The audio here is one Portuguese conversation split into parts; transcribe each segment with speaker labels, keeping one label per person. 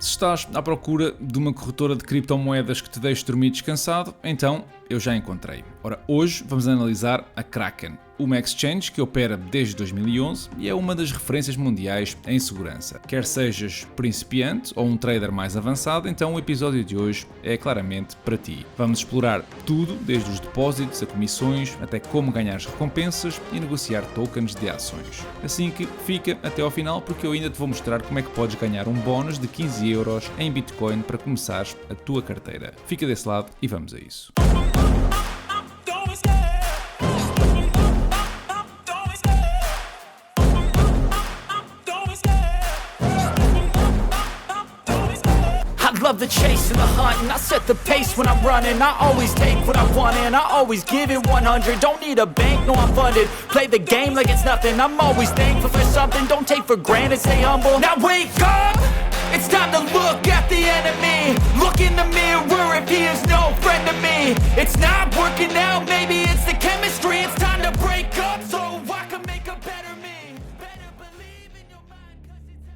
Speaker 1: Se estás à procura de uma corretora de criptomoedas que te deixe dormir descansado, então eu já encontrei. Ora, hoje vamos analisar a Kraken, uma exchange que opera desde 2011 e é uma das referências mundiais em segurança. Quer sejas principiante ou um trader mais avançado, então o episódio de hoje é claramente para ti. Vamos explorar tudo, desde os depósitos a comissões, até como ganhar as recompensas e negociar tokens de ações. Assim que fica até ao final, porque eu ainda te vou mostrar como é que podes ganhar um bónus de 15 euros em Bitcoin para começares a tua carteira. Fica desse lado e vamos a isso.
Speaker 2: Love the chase and the hunt, and I set the pace when I'm running. I always take what I want and I always give it 100. Don't need a bank, no I'm funded. Play the game like it's nothing. I'm always thankful for something. Don't take for granted, stay humble. Now wake up! It's time to look at the enemy. Look in the mirror if he is no friend to me. It's not working out, maybe it's the chemistry. It's time to break up so I can make a better me. Better believe in your mind, 'cause it's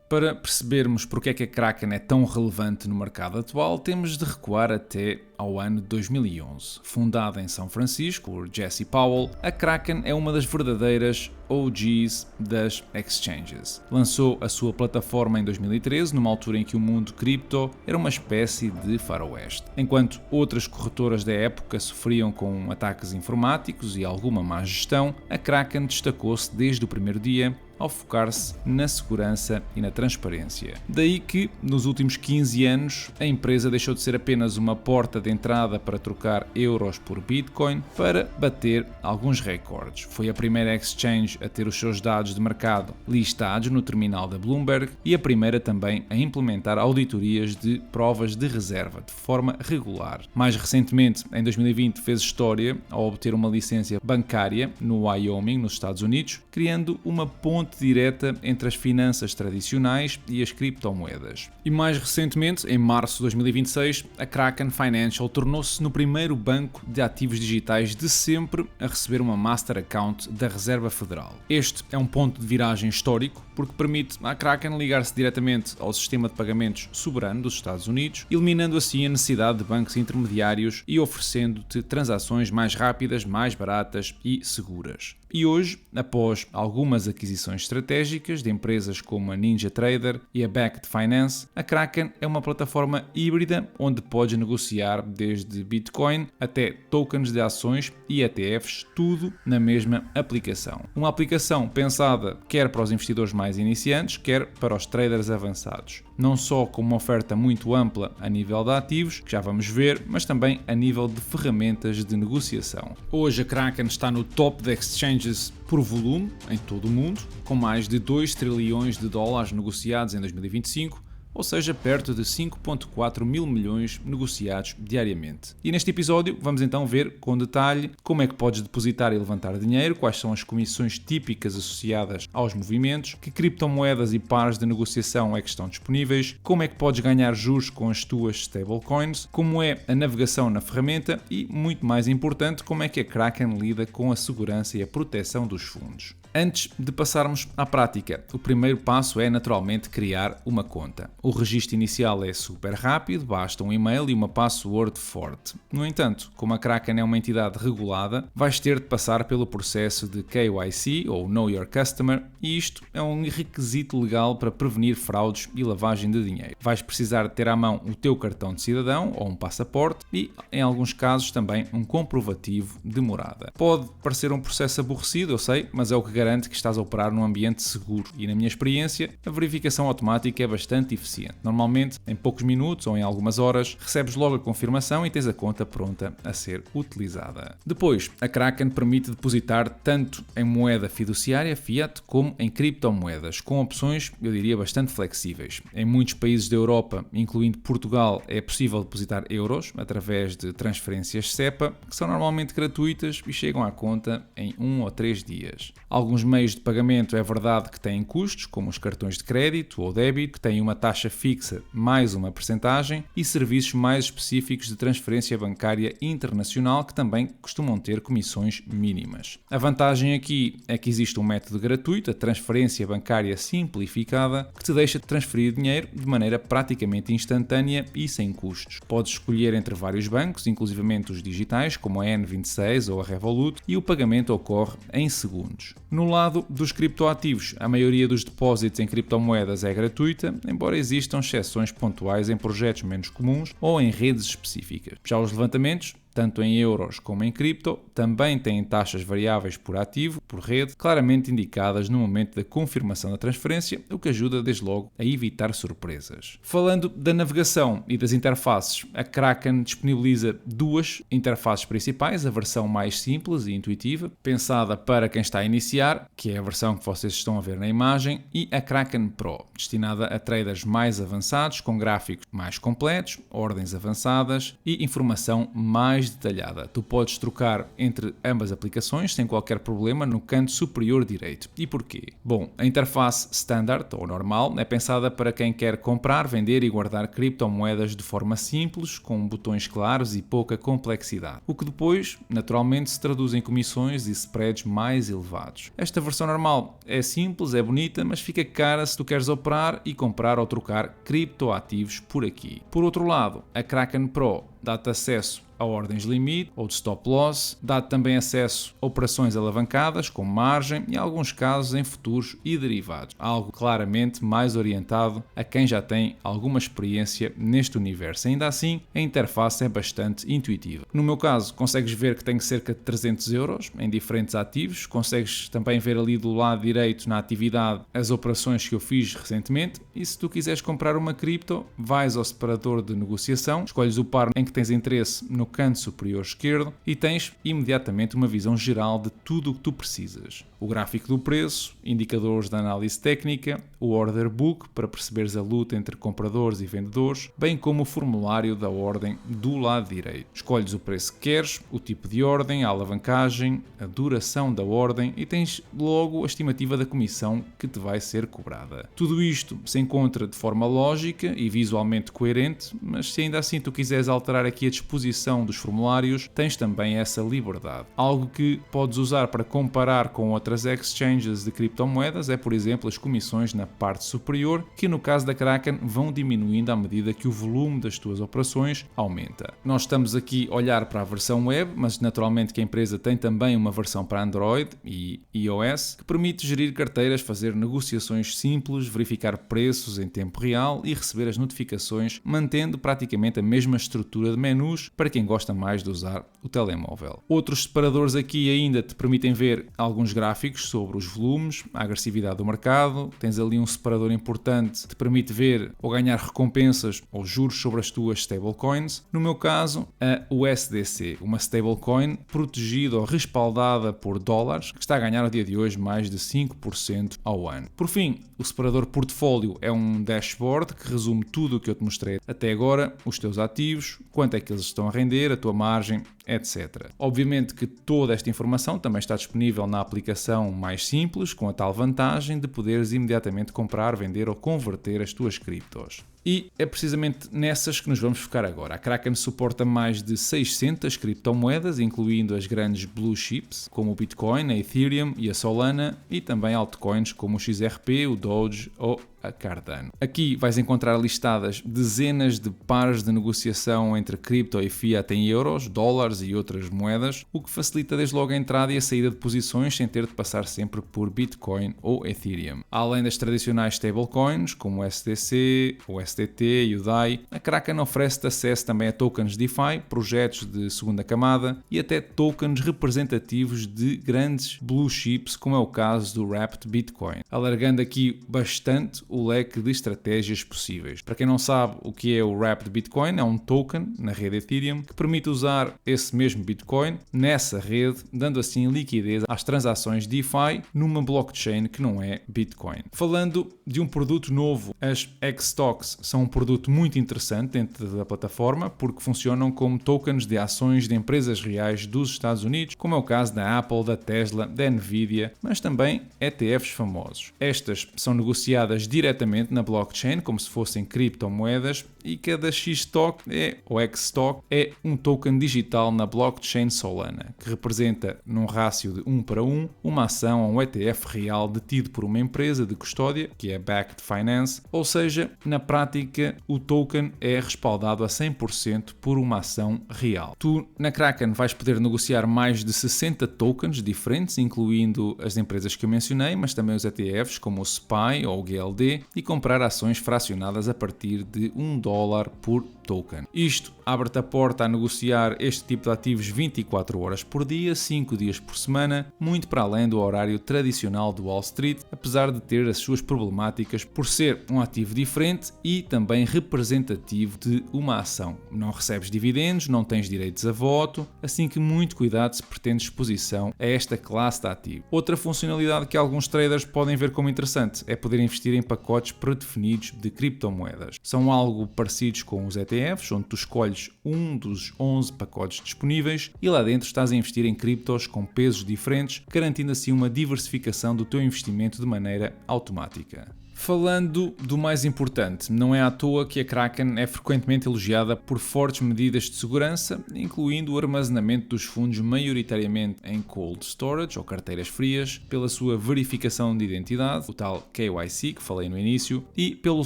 Speaker 1: Para percebermos porque é que a Kraken é tão relevante no mercado atual, temos de recuar até ao ano de 2011. Fundada em São Francisco por Jesse Powell, a Kraken é uma das verdadeiras OGs das exchanges. Lançou a sua plataforma em 2013, numa altura em que o mundo cripto era uma espécie de faroeste. Enquanto outras corretoras da época sofriam com ataques informáticos e alguma má gestão, a Kraken destacou-se desde o primeiro dia ao focar-se na segurança e na transparência. Daí que, nos últimos 15 anos, a empresa deixou de ser apenas uma porta de entrada para trocar euros por Bitcoin para bater alguns recordes. Foi a primeira exchange a ter os seus dados de mercado listados no terminal da Bloomberg e a primeira também a implementar auditorias de provas de reserva de forma regular. Mais recentemente, em 2020, fez história ao obter uma licença bancária no Wyoming, nos Estados Unidos, criando uma ponte direta entre as finanças tradicionais e as criptomoedas. E mais recentemente, em março de 2026, a Kraken Financial tornou-se no primeiro banco de ativos digitais de sempre a receber uma Master Account da Reserva Federal. Este é um ponto de viragem histórico porque permite à Kraken ligar-se diretamente ao sistema de pagamentos soberano dos Estados Unidos, eliminando assim a necessidade de bancos intermediários e oferecendo-te transações mais rápidas, mais baratas e seguras. E hoje, após algumas aquisições estratégicas de empresas como a NinjaTrader e a Bakkt Finance, a Kraken é uma plataforma híbrida onde podes negociar desde Bitcoin até tokens de ações e ETFs, tudo na mesma aplicação. Uma aplicação pensada quer para os investidores mais iniciantes, quer para os traders avançados. Não só com uma oferta muito ampla a nível de ativos, que já vamos ver, mas também a nível de ferramentas de negociação. Hoje a Kraken está no top de exchanges por volume em todo o mundo, com mais de 2 trilhões de dólares negociados em 2025, ou seja, perto de 5,4 mil milhões negociados diariamente. E neste episódio vamos então ver com detalhe como é que podes depositar e levantar dinheiro, quais são as comissões típicas associadas aos movimentos, que criptomoedas e pares de negociação é que estão disponíveis, como é que podes ganhar juros com as tuas stablecoins, como é a navegação na ferramenta e, muito mais importante, como é que a Kraken lida com a segurança e a proteção dos fundos. Antes de passarmos à prática, o primeiro passo é naturalmente criar uma conta. O registro inicial é super rápido, basta um e-mail e uma password forte. No entanto, como a Kraken é uma entidade regulada, vais ter de passar pelo processo de KYC ou Know Your Customer e isto é um requisito legal para prevenir fraudes e lavagem de dinheiro. Vais precisar ter à mão o teu cartão de cidadão ou um passaporte e, em alguns casos, também um comprovativo de morada. Pode parecer um processo aborrecido, eu sei, mas é o que garante que estás a operar num ambiente seguro e, na minha experiência, a verificação automática é bastante eficiente. Normalmente, em poucos minutos ou em algumas horas, recebes logo a confirmação e tens a conta pronta a ser utilizada. Depois, a Kraken permite depositar tanto em moeda fiduciária, fiat, como em criptomoedas, com opções, eu diria, bastante flexíveis. Em muitos países da Europa, incluindo Portugal, é possível depositar euros através de transferências SEPA, que são normalmente gratuitas e chegam à conta em 1 ou 3 dias. Alguns Alguns meios de pagamento é verdade que têm custos, como os cartões de crédito ou débito, que têm uma taxa fixa mais uma percentagem, e serviços mais específicos de transferência bancária internacional que também costumam ter comissões mínimas. A vantagem aqui é que existe um método gratuito, a transferência bancária simplificada, que te deixa transferir dinheiro de maneira praticamente instantânea e sem custos. Podes escolher entre vários bancos, inclusivamente os digitais, como a N26 ou a Revolut, e o pagamento ocorre em segundos. No lado dos criptoativos, a maioria dos depósitos em criptomoedas é gratuita, embora existam exceções pontuais em projetos menos comuns ou em redes específicas. Já os levantamentos, tanto em euros como em cripto, também têm taxas variáveis por ativo, por rede, claramente indicadas no momento da confirmação da transferência, o que ajuda desde logo a evitar surpresas. Falando da navegação e das interfaces, a Kraken disponibiliza duas interfaces principais, a versão mais simples e intuitiva, pensada para quem está a iniciar, que é a versão que vocês estão a ver na imagem, e a Kraken Pro, destinada a traders mais avançados, com gráficos mais completos, ordens avançadas e informação mais detalhada. Tu podes trocar entre ambas aplicações sem qualquer problema no canto superior direito. E porquê? Bom, a interface standard ou normal é pensada para quem quer comprar, vender e guardar criptomoedas de forma simples, com botões claros e pouca complexidade, o que depois, naturalmente, se traduz em comissões e spreads mais elevados. Esta versão normal é simples, é bonita, mas fica cara se tu queres operar e comprar ou trocar criptoativos por aqui. Por outro lado, a Kraken Pro dá-te acesso a ordens limite ou de stop loss, dá-te também acesso a operações alavancadas com margem e, em alguns casos, em futuros e derivados, algo claramente mais orientado a quem já tem alguma experiência neste universo. Ainda assim, a interface é bastante intuitiva. No meu caso, consegues ver que tenho cerca de 300 euros em diferentes ativos, consegues também ver ali do lado direito na atividade as operações que eu fiz recentemente, e se tu quiseres comprar uma cripto, vais ao separador de negociação, escolhes o par em que tens interesse no canto superior esquerdo e tens imediatamente uma visão geral de tudo o que tu precisas. O gráfico do preço, indicadores de análise técnica, o order book para perceberes a luta entre compradores e vendedores, bem como o formulário da ordem do lado direito. Escolhes o preço que queres, o tipo de ordem, a alavancagem, a duração da ordem e tens logo a estimativa da comissão que te vai ser cobrada. Tudo isto se encontra de forma lógica e visualmente coerente, mas se ainda assim tu quiseres alterar aqui a disposição dos formulários, tens também essa liberdade. Algo que podes usar para comparar com outras exchanges de criptomoedas é, por exemplo, as comissões na parte superior, que no caso da Kraken vão diminuindo à medida que o volume das tuas operações aumenta. Nós estamos aqui a olhar para a versão web, mas naturalmente que a empresa tem também uma versão para Android e iOS, que permite gerir carteiras, fazer negociações simples, verificar preços em tempo real e receber as notificações, mantendo praticamente a mesma estrutura de menus para quem gosta mais de usar o telemóvel. Outros separadores aqui ainda te permitem ver alguns gráficos sobre os volumes, a agressividade do mercado, tens ali um separador importante que te permite ver ou ganhar recompensas ou juros sobre as tuas stablecoins. No meu caso, a USDC, uma stablecoin protegida ou respaldada por dólares, que está a ganhar ao dia de hoje mais de 5% ao ano. Por fim, o separador portfólio é um dashboard que resume tudo o que eu te mostrei até agora, os teus ativos, quanto é que eles estão a render, a tua margem, etc. Obviamente que toda esta informação também está disponível na aplicação mais simples, com a tal vantagem de poderes imediatamente comprar, vender ou converter as tuas criptos. E é precisamente nessas que nos vamos focar agora. A Kraken suporta mais de 600 criptomoedas, incluindo as grandes blue chips, como o Bitcoin, a Ethereum e a Solana, e também altcoins como o XRP, o Doge ou a Cardano. Aqui vais encontrar listadas dezenas de pares de negociação entre cripto e fiat em euros, dólares e outras moedas, o que facilita desde logo a entrada e a saída de posições sem ter de passar sempre por Bitcoin ou Ethereum. Além das tradicionais stablecoins, como o SDC, o SDT e o DAI, a Kraken oferece acesso também a tokens DeFi, projetos de segunda camada e até tokens representativos de grandes blue chips, como é o caso do Wrapped Bitcoin, alargando aqui bastante o leque de estratégias possíveis. Para quem não sabe o que é o Wrapped Bitcoin, é um token na rede Ethereum que permite usar esse mesmo Bitcoin nessa rede, dando assim liquidez às transações DeFi numa blockchain que não é Bitcoin. Falando de um produto novo, as Xstocks são um produto muito interessante dentro da plataforma porque funcionam como tokens de ações de empresas reais dos Estados Unidos, como é o caso da Apple, da Tesla, da Nvidia, mas também ETFs famosos. Estas são negociadas diretamente na blockchain como se fossem criptomoedas e cada X-Stock ou X-Stock é um token digital na blockchain Solana, que representa num rácio de 1:1 uma ação ou um ETF real detido por uma empresa de custódia, que é Backed Finance, ou seja, na prática o token é respaldado a 100% por uma ação real. Tu na Kraken vais poder negociar mais de 60 tokens diferentes, incluindo as empresas que eu mencionei, mas também os ETFs como o SPY ou o GLD, e comprar ações fracionadas a partir de $1 por token. Isto abre-te a porta a negociar este tipo de ativos 24 horas por dia, 5 dias por semana, muito para além do horário tradicional do Wall Street, apesar de ter as suas problemáticas por ser um ativo diferente e também representativo de uma ação. Não recebes dividendos, não tens direitos a voto, assim que muito cuidado se pretende exposição a esta classe de ativo. Outra funcionalidade que alguns traders podem ver como interessante é poder investir em pacotes predefinidos de criptomoedas. São algo parecidos com os ETFs, onde tu escolhes um dos 11 pacotes disponíveis e lá dentro estás a investir em criptos com pesos diferentes, garantindo assim uma diversificação do teu investimento de maneira automática. Falando do mais importante, não é à toa que a Kraken é frequentemente elogiada por fortes medidas de segurança, incluindo o armazenamento dos fundos maioritariamente em cold storage ou carteiras frias, pela sua verificação de identidade, o tal KYC que falei no início, e pelo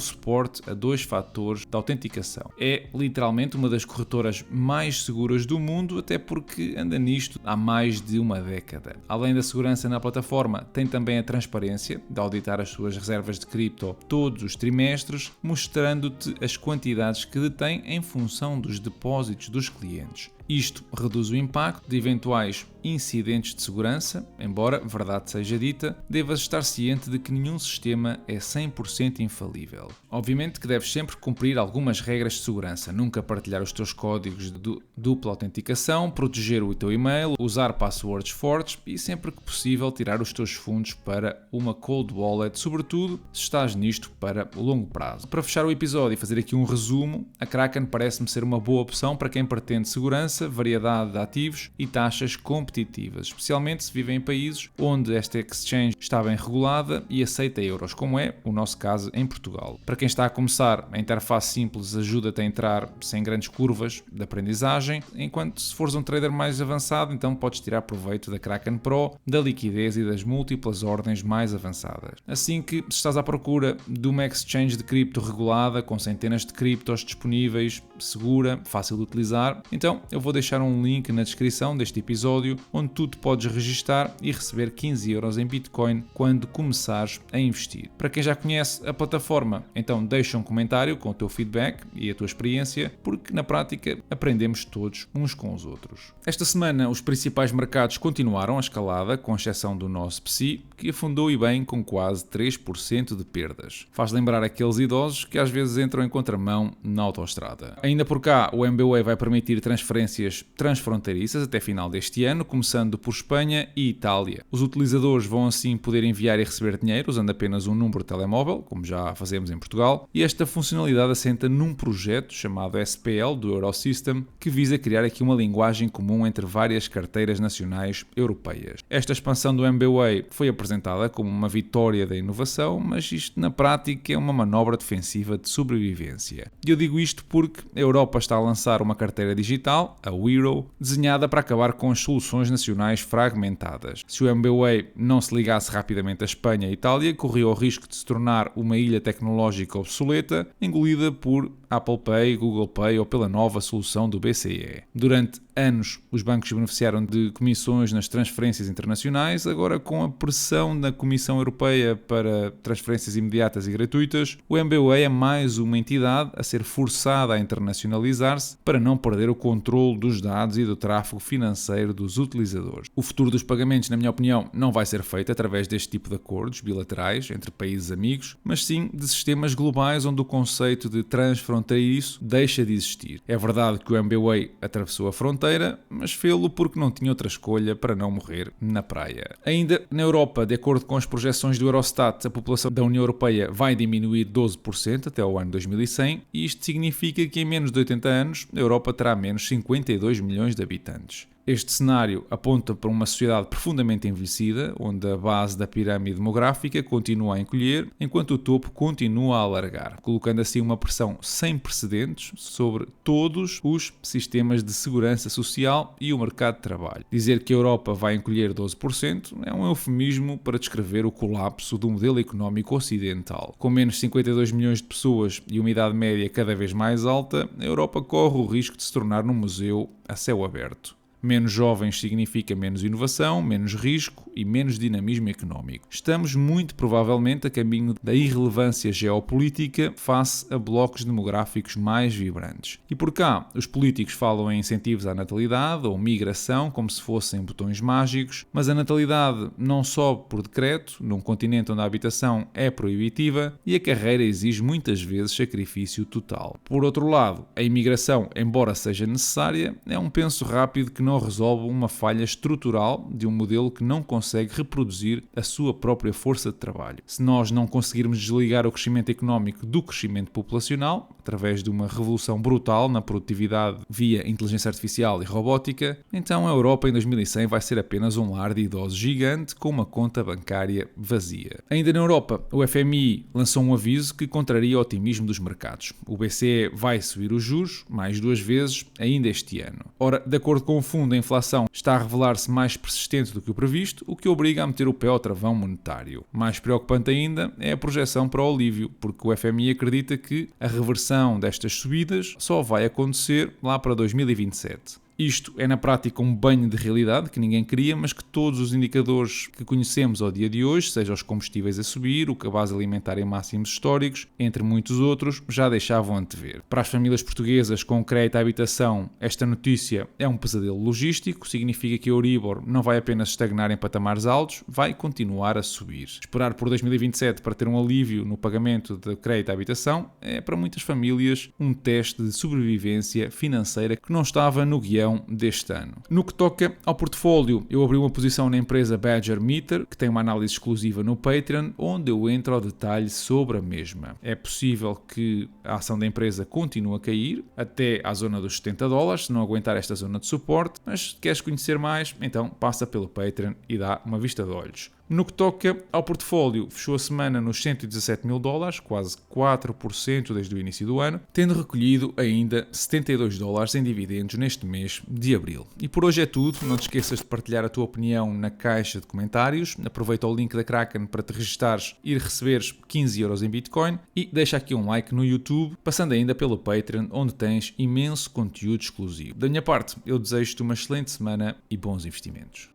Speaker 1: suporte a 2 fatores de autenticação. É literalmente uma das corretoras mais seguras do mundo, até porque anda nisto há mais de uma década. Além da segurança na plataforma, tem também a transparência de auditar as suas reservas de cripto todos os trimestres, mostrando-te as quantidades que detém em função dos depósitos dos clientes. Isto reduz o impacto de eventuais incidentes de segurança, embora, verdade seja dita, devas estar ciente de que nenhum sistema é 100% infalível. Obviamente que deves sempre cumprir algumas regras de segurança, nunca partilhar os teus códigos de dupla autenticação, proteger o teu e-mail, usar passwords fortes e sempre que possível tirar os teus fundos para uma cold wallet, sobretudo se estás nisto para o longo prazo. Para fechar o episódio e fazer aqui um resumo, a Kraken parece-me ser uma boa opção para quem pretende segurança, variedade de ativos e taxas competitivas, especialmente se vive em países onde esta exchange está bem regulada e aceita euros, como é o nosso caso em Portugal. Para quem está a começar, a interface simples ajuda-te a entrar sem grandes curvas de aprendizagem, enquanto se fores um trader mais avançado, então podes tirar proveito da Kraken Pro, da liquidez e das múltiplas ordens mais avançadas. Assim que, se estás à procura de uma exchange de cripto regulada, com centenas de criptos disponíveis, segura, fácil de utilizar, então eu vou deixar um link na descrição deste episódio onde tu te podes registar e receber 15 euros em Bitcoin quando começares a investir. Para quem já conhece a plataforma, então deixa um comentário com o teu feedback e a tua experiência, porque na prática aprendemos todos uns com os outros. Esta semana os principais mercados continuaram a escalada, com exceção do nosso PSI, que afundou e bem com quase 3% de perdas. Faz lembrar aqueles idosos que às vezes entram em contramão na autoestrada. Ainda por cá, o MBWay vai permitir transferências transfronteiriças até final deste ano, começando por Espanha e Itália. Os utilizadores vão assim poder enviar e receber dinheiro usando apenas um número de telemóvel, como já fazemos em Portugal, e esta funcionalidade assenta num projeto chamado SPL do Eurosystem, que visa criar aqui uma linguagem comum entre várias carteiras nacionais europeias. Esta expansão do MBWay foi apresentada como uma vitória da inovação, mas isto na prática é uma manobra defensiva de sobrevivência. E eu digo isto porque a Europa está a lançar uma carteira digital, a Wero, desenhada para acabar com as soluções nacionais fragmentadas. Se o MBWay não se ligasse rapidamente à Espanha e Itália, corria o risco de se tornar uma ilha tecnológica obsoleta, engolida por Apple Pay, Google Pay ou pela nova solução do BCE. Durante anos, os bancos beneficiaram de comissões nas transferências internacionais, agora com a pressão da Comissão Europeia para transferências imediatas e gratuitas, o MBWay é mais uma entidade a ser forçada a internacionalizar-se para não perder o controle dos dados e do tráfego financeiro dos utilizadores. O futuro dos pagamentos, na minha opinião, não vai ser feito através deste tipo de acordos bilaterais entre países amigos, mas sim de sistemas globais onde o conceito de transfronteiriço deixa de existir. É verdade que o MBWay atravessou a fronteira, financeira, mas fê-lo porque não tinha outra escolha para não morrer na praia. Ainda na Europa, de acordo com as projeções do Eurostat, a população da União Europeia vai diminuir 12% até ao ano 2100 e isto significa que em menos de 80 anos a Europa terá menos 52 milhões de habitantes. Este cenário aponta para uma sociedade profundamente envelhecida, onde a base da pirâmide demográfica continua a encolher, enquanto o topo continua a alargar, colocando assim uma pressão sem precedentes sobre todos os sistemas de segurança social e o mercado de trabalho. Dizer que a Europa vai encolher 12% é um eufemismo para descrever o colapso do modelo económico ocidental. Com menos 52 milhões de pessoas e uma idade média cada vez mais alta, a Europa corre o risco de se tornar num museu a céu aberto. Menos jovens significa menos inovação, menos risco e menos dinamismo económico. Estamos muito provavelmente a caminho da irrelevância geopolítica face a blocos demográficos mais vibrantes. E por cá, os políticos falam em incentivos à natalidade ou migração como se fossem botões mágicos, mas a natalidade não sobe por decreto, num continente onde a habitação é proibitiva e a carreira exige muitas vezes sacrifício total. Por outro lado, a imigração, embora seja necessária, é um penso rápido que não resolve uma falha estrutural de um modelo que não consegue reproduzir a sua própria força de trabalho. Se nós não conseguirmos desligar o crescimento económico do crescimento populacional, através de uma revolução brutal na produtividade via inteligência artificial e robótica, então a Europa em 2100 vai ser apenas um lar de idosos gigante com uma conta bancária vazia. Ainda na Europa, o FMI lançou um aviso que contraria o otimismo dos mercados. O BCE vai subir os juros mais 2 vezes ainda este ano. Ora, de acordo com o fundo, a inflação está a revelar-se mais persistente do que o previsto, o que obriga a meter o pé ao travão monetário. Mais preocupante ainda é a projeção para o alívio, porque o FMI acredita que a reversão destas subidas só vai acontecer lá para 2027. Isto é na prática um banho de realidade que ninguém queria, mas que todos os indicadores que conhecemos ao dia de hoje, seja os combustíveis a subir, o cabaz alimentar em máximos históricos, entre muitos outros, já deixavam antever. Para as famílias portuguesas com crédito à habitação, esta notícia é um pesadelo logístico, significa que a Euribor não vai apenas estagnar em patamares altos, vai continuar a subir. Esperar por 2027 para ter um alívio no pagamento de crédito à habitação é para muitas famílias um teste de sobrevivência financeira que não estava no guião deste ano. No que toca ao portfólio, eu abri uma posição na empresa Badger Meter, que tem uma análise exclusiva no Patreon, onde eu entro ao detalhe sobre a mesma. É possível que a ação da empresa continue a cair até à zona dos $70, se não aguentar esta zona de suporte, mas se queres conhecer mais, então passa pelo Patreon e dá uma vista de olhos. No que toca ao portfólio, fechou a semana nos $117 mil, quase 4% desde o início do ano, tendo recolhido ainda $72 em dividendos neste mês de abril. E por hoje é tudo, não te esqueças de partilhar a tua opinião na caixa de comentários, aproveita o link da Kraken para te registares e receberes 15 euros em Bitcoin e deixa aqui um like no YouTube, passando ainda pelo Patreon, onde tens imenso conteúdo exclusivo. Da minha parte, eu desejo-te uma excelente semana e bons investimentos.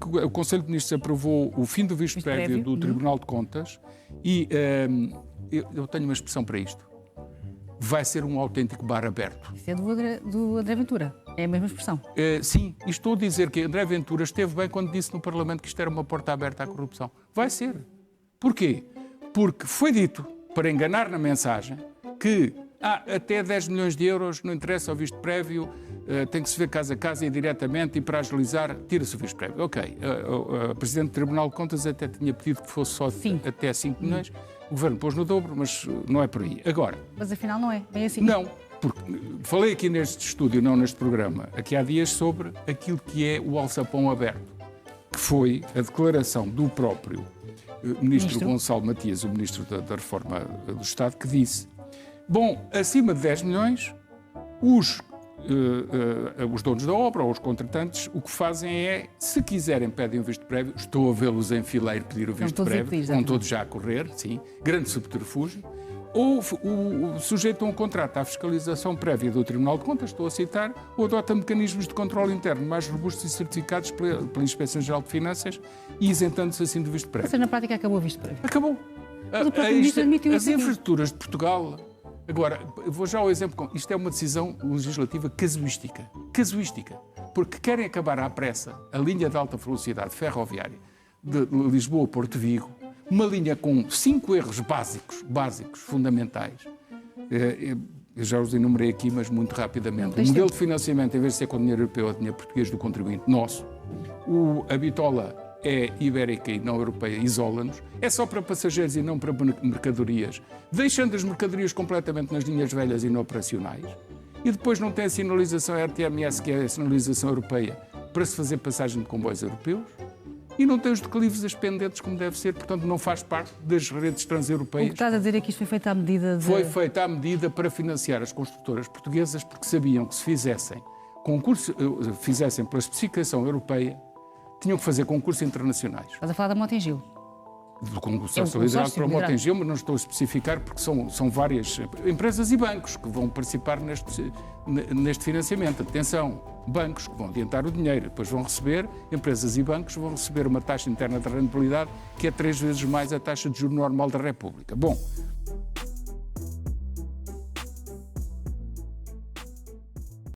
Speaker 3: O Conselho de Ministros aprovou o fim do visto prévio do Tribunal de Contas e eu tenho uma expressão para isto. Vai ser um autêntico bar aberto.
Speaker 4: Isso é do André Ventura, é a mesma expressão.
Speaker 3: Sim, e estou a dizer que André Ventura esteve bem quando disse no Parlamento que isto era uma porta aberta à corrupção. Vai ser. Porquê? Porque foi dito, para enganar na mensagem, que até 10 milhões de euros não interessa ao visto prévio, tem que se ver caso a caso e diretamente e para agilizar, tira-se o visto prévio. Ok, a Presidente do Tribunal de Contas até tinha pedido que fosse só até 5 milhões, o Governo pôs no dobro, mas não é por aí. Agora...
Speaker 4: Mas afinal não é, bem assim.
Speaker 3: Não, porque falei aqui neste estúdio, não neste programa, aqui há dias sobre aquilo que é o alçapão aberto, que foi a declaração do próprio Ministro Gonçalo Matias, o Ministro da Reforma do Estado, que disse: bom, acima de 10 milhões, os donos da obra ou os contratantes o que fazem é, se quiserem, pedem o visto prévio. Estou a vê-los em fileiro pedir o visto prévio, estão todos já a correr, sim, grande subterfúgio. Ou sujeitam um contrato à fiscalização prévia do Tribunal de Contas, estou a citar, ou adotam mecanismos de controle interno mais robustos e certificados pela Inspeção-Geral de Finanças e isentando-se assim do visto prévio.
Speaker 4: Ou seja, na prática acabou o visto prévio.
Speaker 3: Acabou.
Speaker 4: Mas o próprio Ministro admitiu
Speaker 3: as infraestruturas de Portugal... Agora, vou já ao exemplo, isto é uma decisão legislativa casuística. Casuística. Porque querem acabar à pressa a linha de alta velocidade ferroviária de Lisboa a Porto Vigo, uma linha com 5 erros básicos, fundamentais. Eu já os enumerei aqui, mas muito rapidamente. O modelo de financiamento, em vez de ser com dinheiro europeu, é dinheiro português do contribuinte nosso. A bitola é ibérica e não europeia, isola-nos. É só para passageiros e não para mercadorias, deixando as mercadorias completamente nas linhas velhas e não operacionais. E depois não tem a sinalização RTMS, que é a sinalização europeia, para se fazer passagem de comboios europeus. E não tem os declives ascendentes como deve ser, portanto não faz parte das redes transeuropeias.
Speaker 4: O que estás a dizer é que isto foi feito à medida de...
Speaker 3: Foi feito à medida para financiar as construtoras portuguesas, porque sabiam que se fizessem pela especificação europeia, tinham que fazer concursos internacionais.
Speaker 4: Estás a falar da Motengil?
Speaker 3: Do consórcio liderado para o Motengil, mas não estou a especificar porque são várias empresas e bancos que vão participar neste financiamento. Atenção, bancos que vão adiantar o dinheiro, depois vão receber, empresas e bancos vão receber uma taxa interna de rentabilidade que é 3 vezes mais a taxa de juros normal da República. Bom,